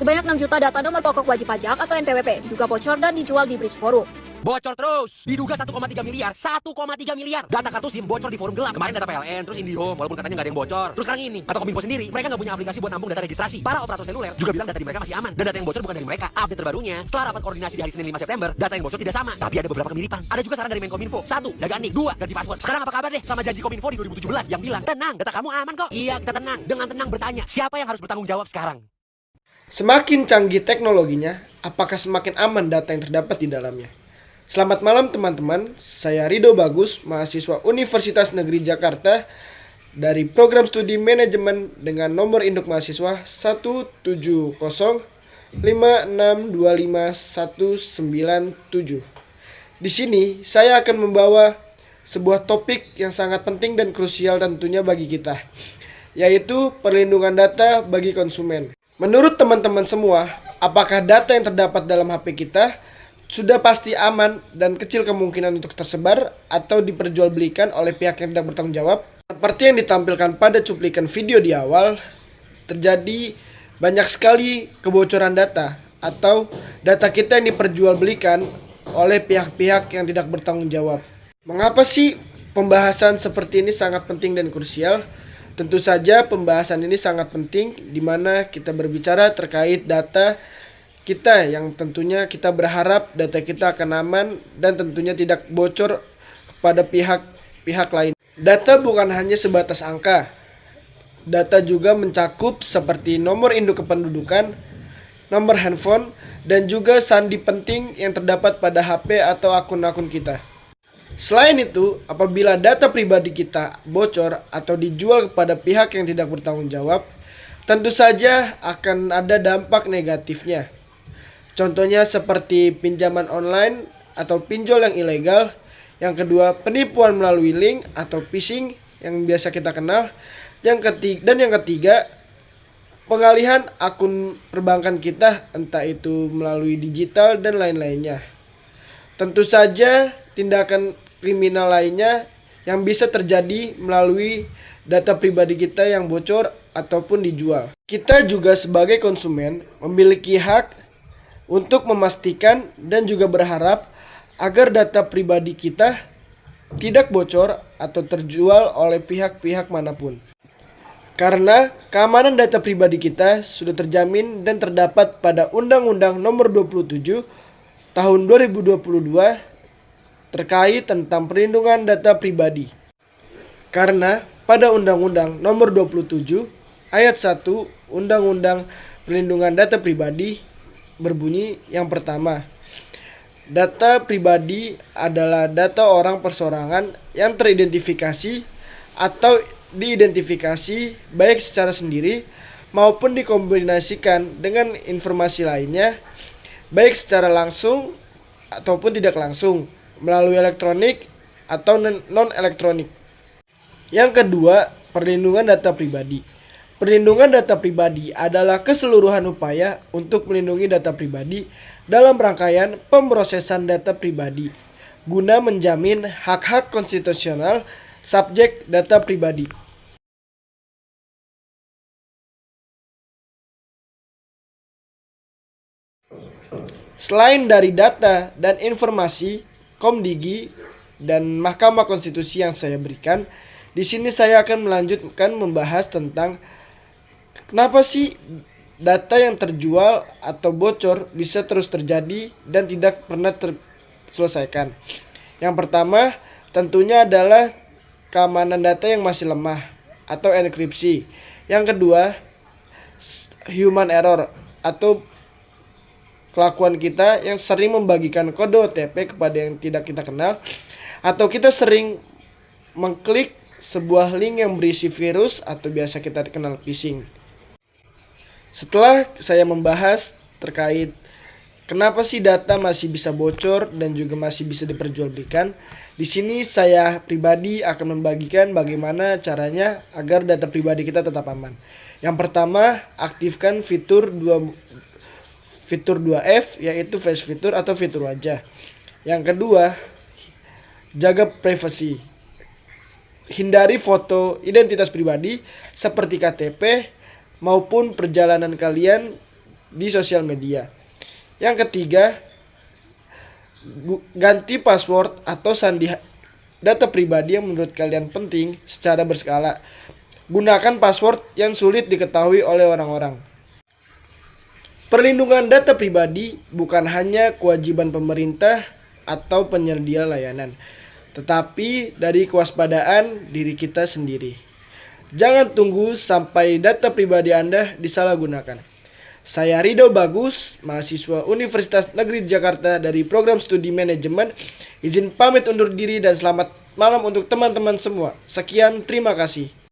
Sebanyak 6 juta data nomor pokok wajib pajak atau NPWP diduga bocor dan dijual di Bridge Forum. Bocor terus. Diduga 1,3 miliar. 1,3 miliar. Data kartu SIM bocor di forum gelap. Kemarin data PLN, terus IndiHome, walaupun katanya nggak ada yang bocor. Terus sekarang ini, atau Kominfo sendiri, mereka nggak punya aplikasi buat nampung data registrasi. Para operator seluler juga bilang data di mereka masih aman. Dan data yang bocor bukan dari mereka. Update terbarunya, setelah rapat koordinasi di hari Senin 5 September, data yang bocor tidak sama. Tapi ada beberapa kemiripan. Ada juga saran dari Menkominfo. 1. Jaga nik. 2. Ganti password. Sekarang apa kabar deh sama janji Kominfo di 2017 yang bilang, tenang, data kamu aman kok. Iya, kita tenang. Dengan tenang bertanya, siapa yang harus bertanggung jawab sekarang? Semakin canggih teknologinya, apakah semakin aman data yang terdapat di dalamnya? Selamat malam teman-teman, saya Rido Bagus, mahasiswa Universitas Negeri Jakarta dari program studi manajemen dengan nomor induk mahasiswa 17056255197. Di sini saya akan membawa sebuah topik yang sangat penting dan krusial tentunya bagi kita, yaitu perlindungan data bagi konsumen. Menurut teman-teman semua, apakah data yang terdapat dalam HP kita sudah pasti aman dan kecil kemungkinan untuk tersebar atau diperjualbelikan oleh pihak yang tidak bertanggung jawab? Seperti yang ditampilkan pada cuplikan video di awal, terjadi banyak sekali kebocoran data atau data kita yang diperjualbelikan oleh pihak-pihak yang tidak bertanggung jawab. Mengapa sih pembahasan seperti ini sangat penting dan krusial? Tentu saja pembahasan ini sangat penting di mana kita berbicara terkait data kita yang tentunya kita berharap data kita akan aman dan tentunya tidak bocor kepada pihak-pihak lain. Data bukan hanya sebatas angka. Data juga mencakup seperti nomor induk kependudukan, nomor handphone, dan juga sandi penting yang terdapat pada HP atau akun-akun kita. Selain itu, apabila data pribadi kita bocor atau dijual kepada pihak yang tidak bertanggung jawab, tentu saja akan ada dampak negatifnya. Contohnya seperti pinjaman online atau pinjol yang ilegal. Yang kedua, penipuan melalui link atau phishing yang biasa kita kenal. Yang ketiga, pengalihan akun perbankan kita, entah itu melalui digital dan lain-lainnya. Tentu saja tindakan kriminal lainnya yang bisa terjadi melalui data pribadi kita yang bocor ataupun dijual. Kita juga sebagai konsumen memiliki hak untuk memastikan dan juga berharap agar data pribadi kita tidak bocor atau terjual oleh pihak-pihak manapun. Karena keamanan data pribadi kita sudah terjamin dan terdapat pada Undang-Undang Nomor 27 Tahun 2022 terkait tentang perlindungan data pribadi. Karena pada Undang-Undang Nomor 27 Ayat 1 Undang-Undang Perlindungan Data Pribadi berbunyi yang pertama, data pribadi adalah data orang perseorangan yang teridentifikasi atau diidentifikasi baik secara sendiri maupun dikombinasikan dengan informasi lainnya baik secara langsung ataupun tidak langsung melalui elektronik atau non-elektronik. Yang kedua, perlindungan data pribadi. Perlindungan data pribadi adalah keseluruhan upaya untuk melindungi data pribadi dalam rangkaian pemrosesan data pribadi guna menjamin hak-hak konstitusional subjek data pribadi. Selain dari data dan informasi Komdigi dan Mahkamah Konstitusi yang saya berikan, di sini saya akan melanjutkan membahas tentang kenapa sih data yang terjual atau bocor bisa terus terjadi dan tidak pernah terselesaikan. Yang pertama, tentunya adalah keamanan data yang masih lemah atau enkripsi. Yang kedua, human error atau kelakuan kita yang sering membagikan kode OTP kepada yang tidak kita kenal, atau kita sering mengklik sebuah link yang berisi virus atau biasa kita kenal phishing. Setelah saya membahas terkait kenapa sih data masih bisa bocor dan juga masih bisa diperjualbelikan, di sini saya pribadi akan membagikan bagaimana caranya agar data pribadi kita tetap aman. Yang pertama, aktifkan fitur 2F yaitu face fitur atau fitur wajah. Yang kedua, jaga privasi. Hindari foto identitas pribadi seperti KTP maupun perjalanan kalian di sosial media. Yang ketiga, ganti password atau sandi data pribadi yang menurut kalian penting secara berskala. Gunakan password yang sulit diketahui oleh orang-orang. Perlindungan data pribadi bukan hanya kewajiban pemerintah atau penyedia layanan, tetapi dari kewaspadaan diri kita sendiri. Jangan tunggu sampai data pribadi Anda disalahgunakan. Saya Rido Bagus, mahasiswa Universitas Negeri Jakarta dari program studi manajemen. Izin pamit undur diri dan selamat malam untuk teman-teman semua. Sekian, terima kasih.